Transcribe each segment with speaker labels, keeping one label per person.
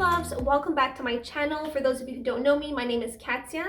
Speaker 1: loves, welcome back to my channel. For those of you who don't know me, my name is Katya.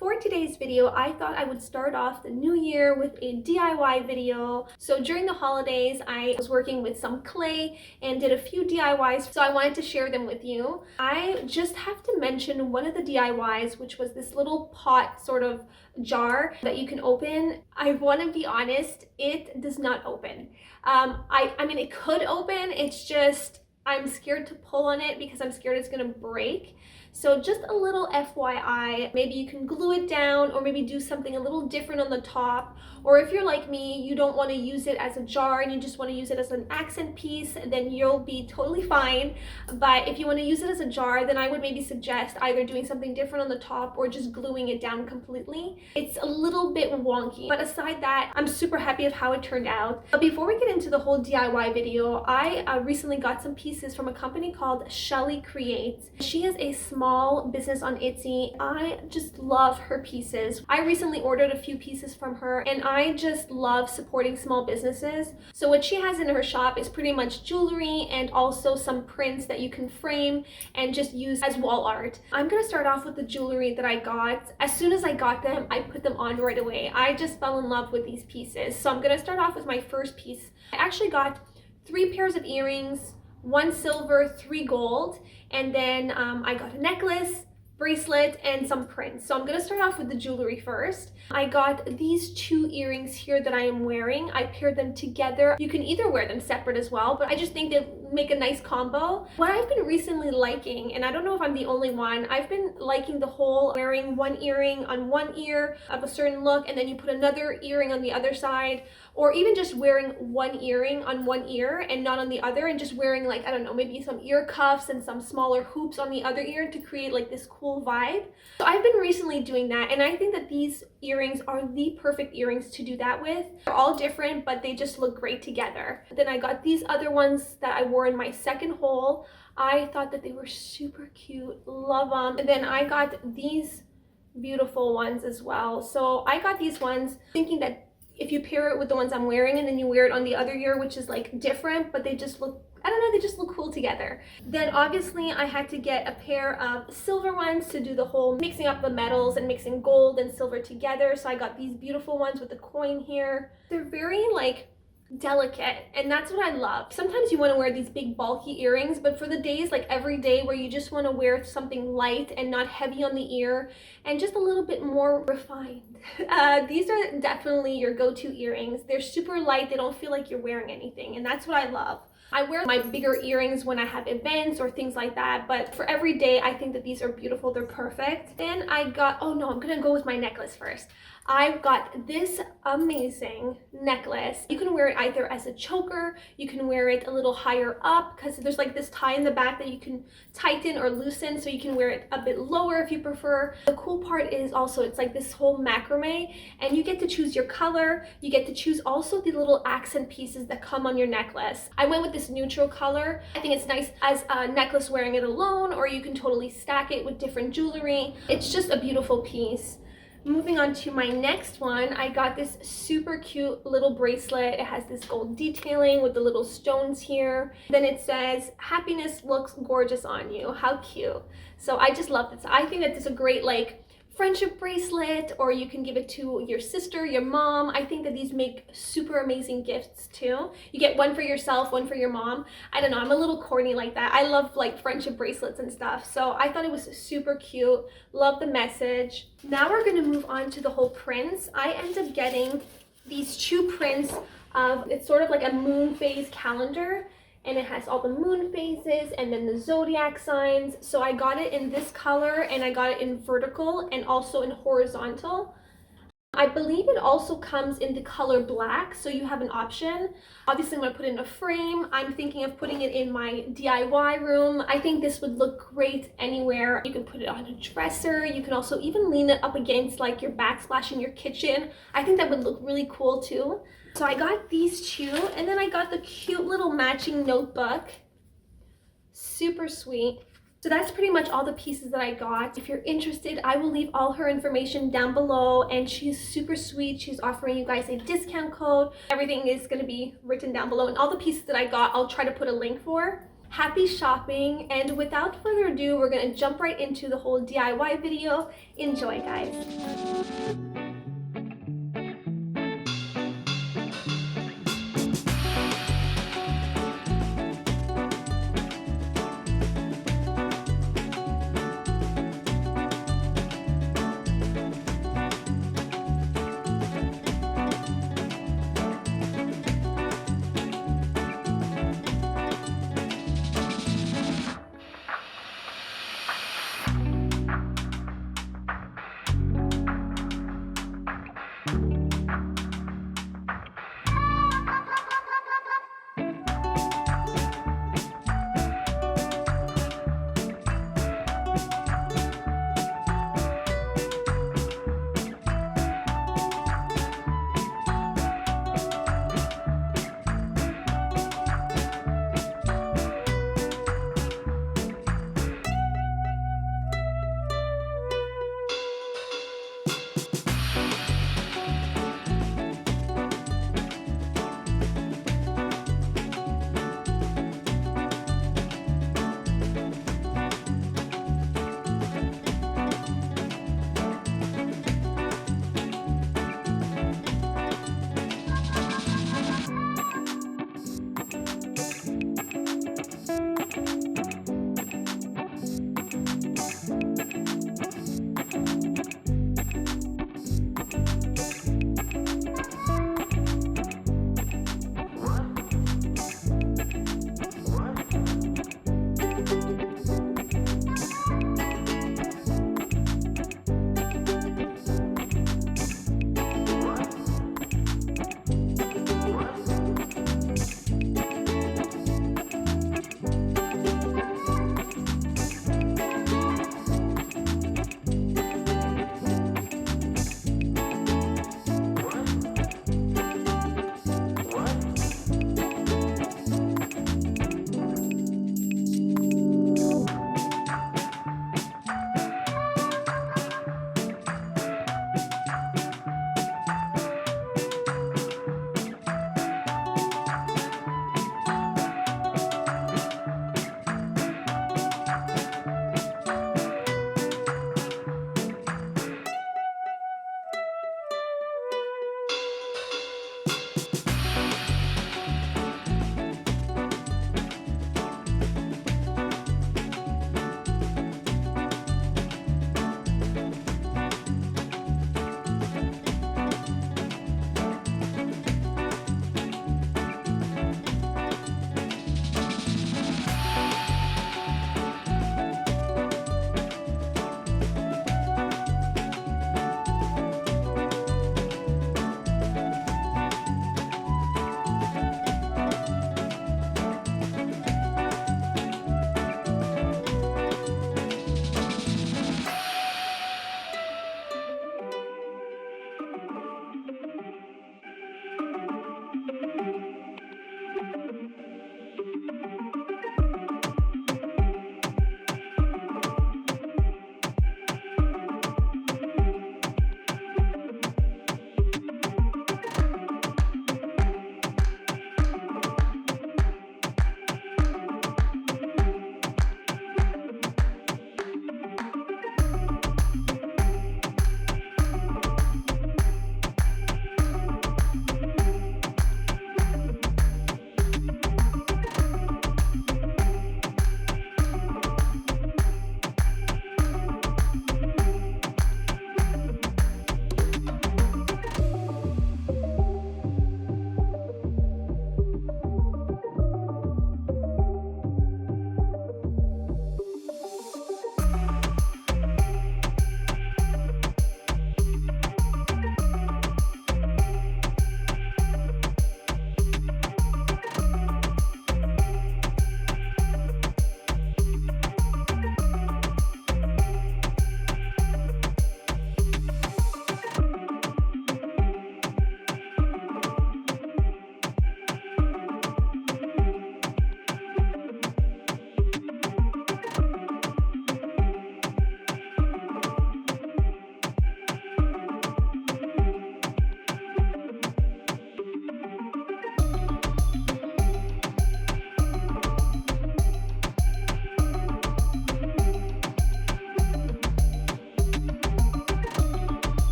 Speaker 1: For today's video, I thought I would start off the new year with a DIY video. So during the holidays, I was working with some clay and did a few DIYs, so I wanted to share them with you. I just have to mention one of the DIYs, which was this little pot sort of jar that you can open. I want to be honest, it does not open. I mean, it could open, it's just I'm scared to pull on it because I'm scared it's gonna break. So just a little FYI, maybe you can glue it down or maybe do something a little different on the top. Or if you're like me, you don't want to use it as a jar and you just want to use it as an accent piece, then you'll be totally fine. But if you want to use it as a jar, then I would maybe suggest either doing something different on the top or just gluing it down completely. It's a little bit wonky, but aside that, I'm super happy of how it turned out. But before we get into the whole DIY video, I recently got some pieces from a company called Shelly Creates. She has a small business on Etsy. I just love her pieces. I recently ordered a few pieces from her and I just love supporting small businesses. So what she has in her shop is pretty much jewelry and also some prints that you can frame and just use as wall art. I'm gonna start off with the jewelry that I got. As soon as I got them, I put them on right away. I just fell in love with these pieces. So I'm gonna start off with my first piece. I actually got 3 pairs of earrings, 1 silver, 3 gold, and then I got a necklace, bracelet, and some prints. So I'm gonna start off with the jewelry first. I got these 2 earrings here that I am wearing. I paired them together. You can either wear them separate as well, but I just think they make a nice combo. What I've been recently liking, and I don't know if I'm the only one, I've been liking the whole wearing 1 earring on 1 ear of a certain look and then you put another earring on the other side, or even just wearing 1 earring on 1 ear and not on the other, and just wearing, like, I don't know, maybe some ear cuffs and some smaller hoops on the other ear to create like this cool vibe. So I've been recently doing that, and I think that these earrings are the perfect earrings to do that with. They're all different, but they just look great together. Then I got these other ones that I wore in my second haul. I thought that they were super cute, love them. And then I got these beautiful ones as well. So I got these ones thinking that if you pair it with the ones I'm wearing and then you wear it on the other ear, which is like different, but they just look, I don't know, they just look cool together. Then obviously I had to get a pair of silver ones to do the whole mixing up the metals and mixing gold and silver together. So I got these beautiful ones with the coin here. They're very like delicate, and that's what I love. Sometimes you want to wear these big bulky earrings, but for the days like every day where you just want to wear something light and not heavy on the ear and just a little bit more refined, these are definitely your go-to earrings. They're super light, they don't feel like you're wearing anything, and that's what I love. I wear my bigger earrings when I have events or things like that, but for every day I think that these are beautiful, they're perfect. Then I got, oh no, I'm gonna go with my necklace first. I've got this amazing necklace. You can wear it either as a choker, you can wear it a little higher up because there's like this tie in the back that you can tighten or loosen, so you can wear it a bit lower if you prefer. The cool part is also it's like this whole macrame, and you get to choose your color. You get to choose also the little accent pieces that come on your necklace. I went with this neutral color. I think it's nice as a necklace wearing it alone, or you can totally stack it with different jewelry. It's just a beautiful piece. Moving on to my next one, I got this super cute little bracelet. It has this gold detailing with the little stones here. Then it says, "Happiness looks gorgeous on you." How cute. So I just love this. I think that this is a great like friendship bracelet, or you can give it to your sister, your mom. I think that these make super amazing gifts too. You get one for yourself, one for your mom. I don't know, I'm a little corny like that. I love like friendship bracelets and stuff. So I thought it was super cute. Love the message. Now we're gonna move on to the whole prints. I ended up getting these 2 prints of, it's sort of like a moon phase calendar, and it has all the moon phases and then the zodiac signs. So I got it in this color, and I got it in vertical and also in horizontal. I believe it also comes in the color black, so you have an option. Obviously I'm going to put it in a frame. I'm thinking of putting it in my DIY room. I think this would look great anywhere. You can put it on a dresser. You can also even lean it up against like your backsplash in your kitchen. I think that would look really cool too. So I got these 2, and then I got the cute little matching notebook. Super sweet. So that's pretty much all the pieces that I got. If you're interested, I will leave all her information down below, and she's super sweet. She's offering you guys a discount code. Everything is going to be written down below, and all the pieces that I got, I'll try to put a link for. Happy shopping, and without further ado, we're gonna jump right into the whole DIY video. Enjoy, guys.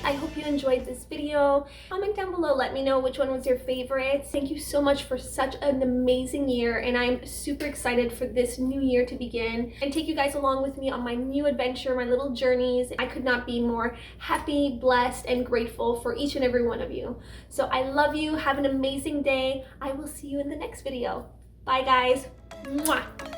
Speaker 1: I hope you enjoyed this video. Comment down below, let me know which one was your favorite. Thank you so much for such an amazing year, and I'm super excited for this new year to begin and take you guys along with me on my new adventure, my little journeys. I could not be more happy, blessed, and grateful for each and every one of you. So I love you. Have an amazing day. I will see you in the next video. Bye guys. Mwah.